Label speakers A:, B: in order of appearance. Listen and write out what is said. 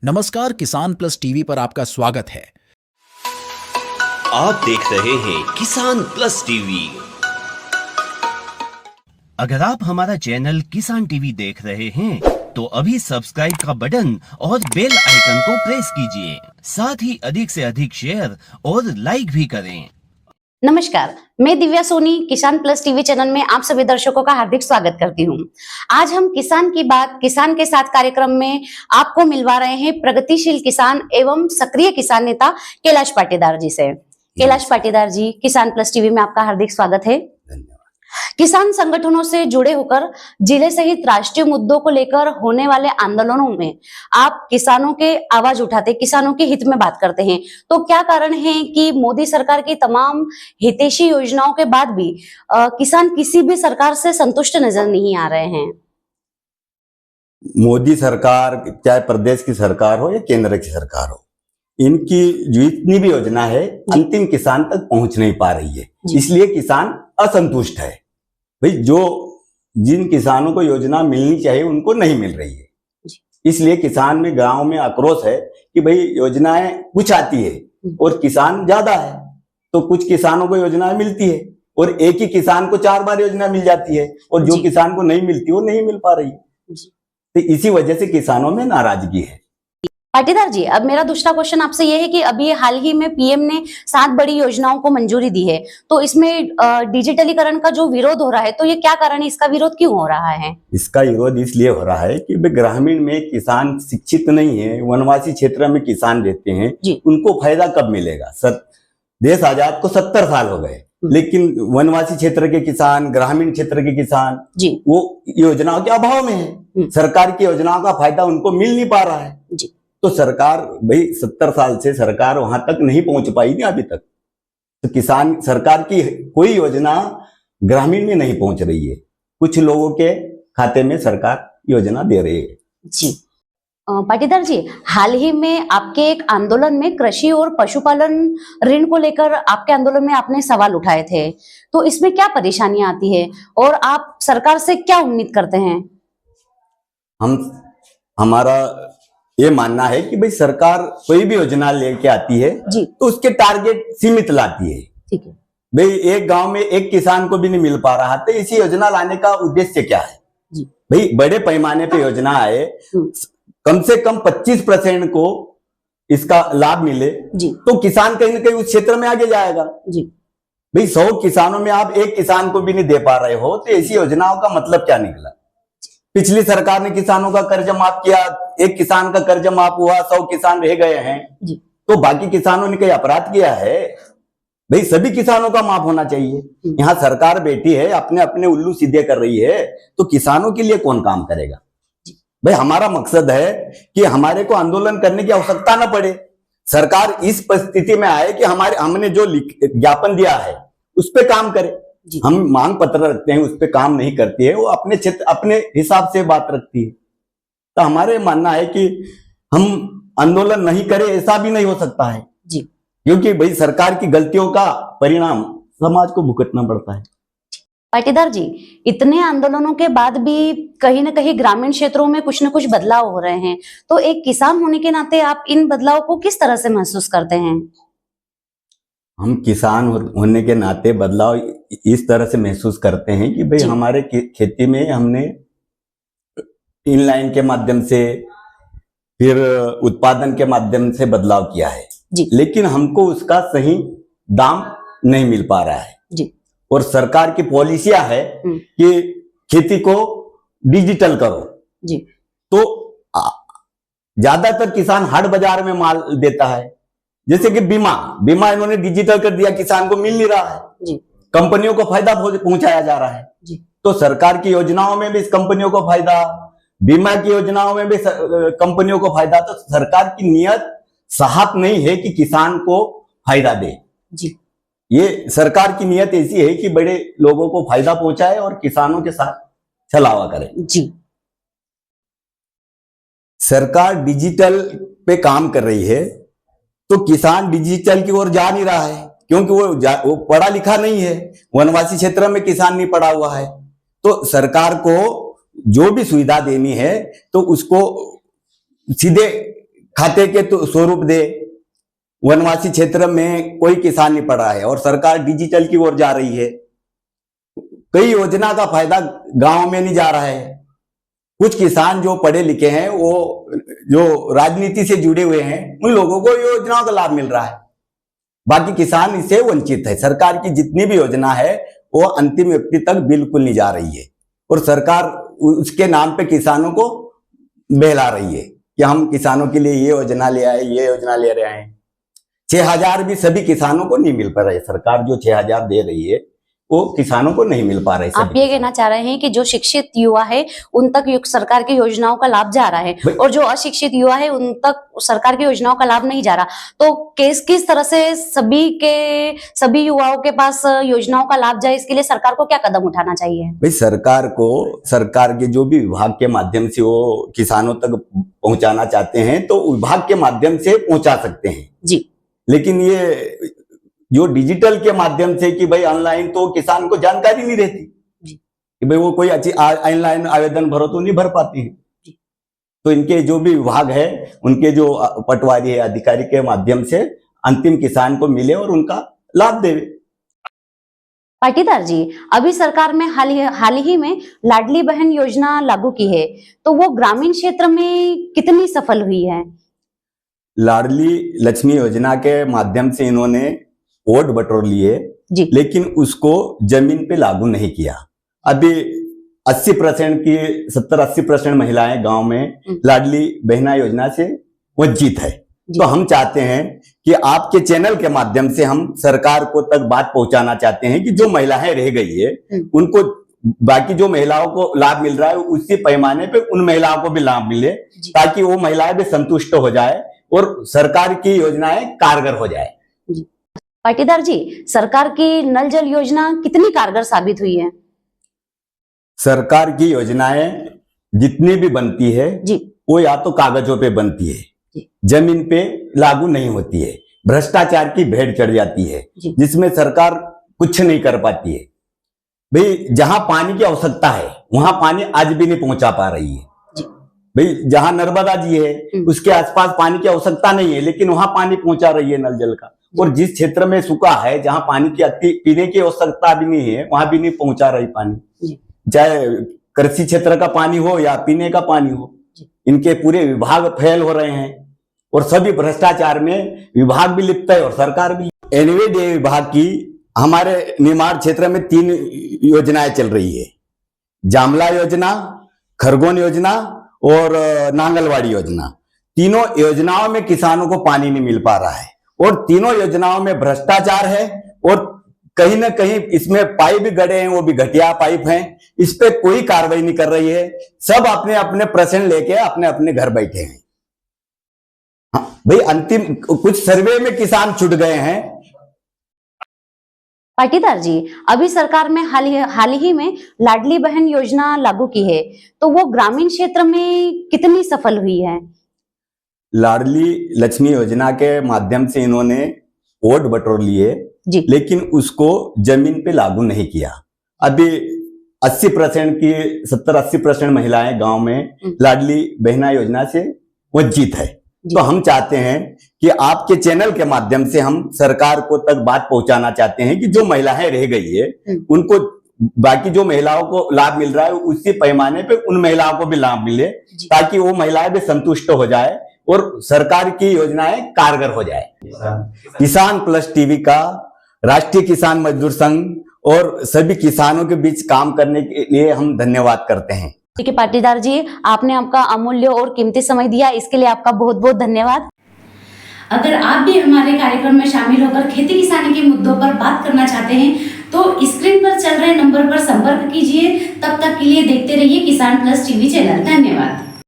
A: नमस्कार, किसान plus TV पर आपका स्वागत है।
B: आप देख रहे हैं किसान प्लस टीवी।
C: अगर आप हमारा चैनल किसान टीवी देख रहे हैं तो अभी सब्सक्राइब का बटन और बेल आइकन को प्रेस कीजिए। साथ ही अधिक से अधिक शेयर और लाइक भी करें।
D: नमस्कार, मैं दिव्या सोनी किसान प्लस टीवी चैनल में आप सभी दर्शकों का हार्दिक स्वागत करती हूं। आज हम किसान की बात किसान के साथ कार्यक्रम में आपको मिलवा रहे हैं प्रगतिशील किसान एवं सक्रिय किसान नेता कैलाश पाटीदार जी से। कैलाश पाटीदार जी, किसान प्लस टीवी में आपका हार्दिक स्वागत है। किसान संगठनों से जुड़े होकर जिले सहित राष्ट्रीय मुद्दों को लेकर होने वाले आंदोलनों में आप किसानों के आवाज उठाते, किसानों के हित में बात करते हैं। तो क्या कारण है कि मोदी सरकार की तमाम हितैषी योजनाओं के बाद भी किसान किसी भी सरकार से संतुष्ट नजर नहीं आ रहे हैं?
E: मोदी सरकार चाहे प्रदेश की सरकार हो या केंद्र की सरकार हो, इनकी जितनी भी योजना है अंतिम किसान तक पहुंच नहीं पा रही है। इसलिए किसान असंतुष्ट है। भाई, जो जिन किसानों को योजना मिलनी चाहिए उनको नहीं मिल रही है, इसलिए किसान में गांव में आक्रोश है कि भाई योजनाएं कुछ आती है और किसान ज्यादा है, तो कुछ किसानों को योजनाएं मिलती है और एक ही किसान को 4 बार योजना मिल जाती है और जो किसान को नहीं मिलती वो नहीं मिल पा रही है। तो इसी वजह से किसानों में नाराजगी है।
D: पाटीदार जी, अब मेरा दूसरा क्वेश्चन आपसे यह है कि अभी हाल ही में पीएम ने 7 बड़ी योजनाओं को मंजूरी दी है, तो इसमें डिजिटलीकरण का जो विरोध हो रहा है, तो ये क्या कारण है, इसका विरोध क्यों हो रहा है?
E: इसका विरोध इसलिए हो रहा है कि ग्रामीण में किसान शिक्षित नहीं है, वनवासी क्षेत्र में किसान रहते हैं, उनको फायदा कब मिलेगा? देश आजाद को 70 साल हो गए, लेकिन वनवासी क्षेत्र के किसान, ग्रामीण क्षेत्र के किसान वो योजनाओं के अभाव में है। सरकार की योजनाओं का फायदा उनको मिल नहीं पा रहा है। तो सरकार, भाई 70 साल से सरकार वहां तक नहीं पहुंच पाई थी अभी तक। तो किसान, सरकार की कोई योजना ग्रामीण में नहीं पहुंच रही है। कुछ लोगों के खाते में सरकार योजना दे रही है।
D: जी पाटीदार जी, हाल ही में आपके एक आंदोलन में कृषि और पशुपालन ऋण को लेकर आपके आंदोलन में आपने सवाल उठाए थे, तो इसमें क्या परेशानियां आती है और आप सरकार से क्या उम्मीद करते हैं?
E: हमारा ये मानना है कि भाई सरकार कोई भी योजना लेके आती है तो उसके टारगेट सीमित लाती है।
D: ठीक है
E: भाई, एक गांव में एक किसान को भी नहीं मिल पा रहा, तो इसी योजना लाने का उद्देश्य क्या है? भाई, बड़े पैमाने पे योजना आए, कम से कम 25% को इसका लाभ मिले तो किसान कहीं ना कहीं उस क्षेत्र में आगे जाएगा। भाई, 100 किसानों में आप एक किसान को भी नहीं दे पा रहे हो, तो ऐसी योजनाओं का मतलब क्या निकला? पिछली सरकार ने किसानों का कर्ज माफ किया, एक किसान का कर्ज माफ हुआ, 100 किसान रह गए हैं, तो बाकी किसानों ने कहीं अपराध किया है? भाई, सभी किसानों का माफ होना चाहिए। यहाँ सरकार बैठी है, अपने अपने उल्लू सीधे कर रही है, तो किसानों के लिए कौन काम करेगा? भाई, हमारा मकसद है कि हमारे को आंदोलन करने की आवश्यकता न पड़े। सरकार इस परिस्थिति में आए कि हमने जो ज्ञापन दिया है उस पर काम करे। हम मांग पत्र रखते हैं, उस पर काम नहीं करती है, वो अपने क्षेत्र अपने हिसाब से बात रखती है। तो हमारे मानना है कि हम आंदोलन नहीं करें, ऐसा भी नहीं हो सकता है क्योंकि भाई सरकार की गलतियों का परिणाम समाज को भुगतना पड़ता है।
D: पाटीदार जी, इतने आंदोलनों के बाद भी कहीं ना कहीं ग्रामीण क्षेत्रों में कुछ न कुछ बदलाव हो रहे हैं, तो एक किसान होने के नाते आप इन बदलाव को किस तरह से महसूस करते हैं?
E: हम किसान होने के नाते बदलाव इस तरह से महसूस करते हैं कि भाई हमारे खेती में हमने इनलाइन के माध्यम से, फिर उत्पादन के माध्यम से बदलाव किया है, लेकिन हमको उसका सही दाम नहीं मिल पा रहा है। और सरकार की पॉलिसियां है कि खेती को डिजिटल करो, तो ज्यादातर किसान हाट बाजार में माल देता है। जैसे कि बीमा इन्होंने डिजिटल कर दिया, किसान को मिल नहीं रहा है, कंपनियों को फायदा पहुंचाया जा रहा है। तो सरकार की योजनाओं में भी इस कंपनियों को फायदा, बीमा की योजनाओं में भी कंपनियों को फायदा। तो सरकार की नियत साफ नहीं है कि किसान को फायदा दे। ये सरकार की नियत ऐसी है कि बड़े लोगों को फायदा पहुंचाए और किसानों के साथ छलावा करे। सरकार डिजिटल पे काम कर रही है, तो किसान डिजिटल की ओर जा नहीं रहा है क्योंकि वो पढ़ा लिखा नहीं है। वनवासी क्षेत्र में किसान नहीं पढ़ा हुआ है, तो सरकार को जो भी सुविधा देनी है तो उसको सीधे खाते के तो स्वरूप दे। वनवासी क्षेत्र में कोई किसान नहीं पड़ा है और सरकार डिजिटल की ओर जा रही है। कई योजना का फायदा गांव में नहीं जा रहा है। कुछ किसान जो पढ़े लिखे हैं, वो जो राजनीति से जुड़े हुए हैं, उन लोगों को योजनाओं का लाभ मिल रहा है। बाकी किसान इससे वंचित है। सरकार की जितनी भी योजना है वो अंतिम व्यक्ति तक बिल्कुल नहीं जा रही है और सरकार उसके नाम पे किसानों को बहला रही है कि हम किसानों के लिए ये योजना ले आए, ये योजना ले रहे हैं। 6,000 भी सभी किसानों को नहीं मिल पा रहा है। सरकार जो 6,000 दे रही है वो किसानों को नहीं मिल पा रहा है।
D: आप ये कहना चाह रहे हैं कि जो शिक्षित युवा है उन तक सरकार की योजनाओं का लाभ जा रहा है और जो अशिक्षित युवा है उन तक सरकार की योजनाओं का लाभ नहीं जा रहा। तो किस तरह से सभी युवाओं के पास योजनाओं का लाभ जाए, इसके लिए सरकार को क्या कदम उठाना चाहिए?
E: भाई सरकार के जो भी विभाग के माध्यम से वो किसानों तक पहुंचाना चाहते हैं तो विभाग के माध्यम से पहुंचा सकते हैं
D: जी।
E: लेकिन ये जो डिजिटल के माध्यम से कि भाई ऑनलाइन, तो किसान को जानकारी नहीं रहती कि भाई वो कोई अच्छी ऑनलाइन आवेदन भरो तो नहीं भर पाती है। तो इनके जो भी विभाग है, उनके जो पटवारी है, अधिकारी के माध्यम से अंतिम किसान को मिले और उनका लाभ देवे।
D: पाटीदार जी, अभी सरकार में हाल ही में लाडली बहन योजना लागू की है, तो वो ग्रामीण क्षेत्र में कितनी सफल हुई है?
E: लाडली लक्ष्मी योजना के माध्यम से इन्होंने वोट बटोर लिए, लेकिन उसको जमीन पे लागू नहीं किया। अभी 80% की 70-80% महिलाएं गांव में लाडली बहना योजना से वंचित है। तो हम चाहते हैं कि आपके चैनल के माध्यम से हम सरकार को तक बात पहुंचाना चाहते हैं कि जो महिलाएं रह गई है उनको, बाकी जो महिलाओं को लाभ मिल रहा है उसी पैमाने पे उन महिलाओं को भी लाभ मिले, ताकि वो महिलाएं भी संतुष्ट हो जाए और सरकार की योजनाएं कारगर हो जाए।
D: पाटीदार जी, सरकार की नल जल योजना कितनी कारगर साबित हुई है?
E: सरकार की योजनाएं जितनी भी बनती है वो या तो कागजों पे बनती है, जमीन पे लागू नहीं होती है। भ्रष्टाचार की भेड़ चढ़ जाती है जिसमें सरकार कुछ नहीं कर पाती है। भाई जहां पानी की आवश्यकता है वहां पानी आज भी नहीं पहुंचा पा रही है। भाई जहां नर्मदा जी है उसके आसपास पानी की आवश्यकता नहीं है, लेकिन वहां पानी पहुंचा रही है नल जल का। और जिस क्षेत्र में सूखा है, जहां पानी की पीने की आवश्यकता भी नहीं है, वहां भी नहीं पहुंचा रही पानी। चाहे कृषि क्षेत्र का पानी हो या पीने का पानी हो, इनके पूरे विभाग फेल हो रहे हैं और सभी भ्रष्टाचार में विभाग भी लिप्त है और सरकार भी। एनवीडीए विभाग की हमारे निमाड़ क्षेत्र में 3 योजनाएं चल रही है, जामला योजना, खरगोन योजना और नांगलवाड़ी योजना। तीनों योजनाओं में किसानों को पानी नहीं मिल पा रहा है और तीनों योजनाओं में भ्रष्टाचार है और कहीं ना कहीं इसमें पाइप भी गड़े हैं, वो भी घटिया पाइप हैं। इस पे कोई कार्रवाई नहीं कर रही है। सब अपने अपने प्रश्न लेके अपने अपने घर बैठे हैं। हाँ, भाई अंतिम कुछ सर्वे में किसान छूट गए हैं।
D: पाटीदार जी, अभी सरकार में हाल ही में लाडली बहन योजना लागू की है, तो वो ग्रामीण क्षेत्र में कितनी सफल हुई है?
E: लाडली लक्ष्मी योजना के माध्यम से इन्होंने वोट बटोर लिए, लेकिन उसको जमीन पे लागू नहीं किया। अभी 80% की 70-80% महिलाएं गांव में लाडली बहना योजना से वंचित है। तो हम चाहते हैं कि आपके चैनल के माध्यम से हम सरकार को तक बात पहुंचाना चाहते हैं कि जो महिलाएं रह गई है उनको, बाकी जो महिलाओं को लाभ मिल रहा है उसी पैमाने पे उन महिलाओं को भी लाभ मिले, ताकि वो महिलाएं भी संतुष्ट हो जाए और सरकार की योजनाएं कारगर हो जाए। किसान प्लस टीवी का राष्ट्रीय किसान मजदूर संघ और सभी किसानों के बीच काम करने के लिए हम धन्यवाद करते हैं।
D: ठीक है पाटीदार जी, आपने आपका अमूल्य और कीमती समय दिया, इसके लिए आपका बहुत बहुत धन्यवाद। अगर आप भी हमारे कार्यक्रम में शामिल होकर खेती किसानी के मुद्दों पर बात करना चाहते हैं तो स्क्रीन पर चल रहे नंबर पर संपर्क कीजिए। तब तक के लिए देखते रहिए किसान प्लस टीवी चैनल। धन्यवाद।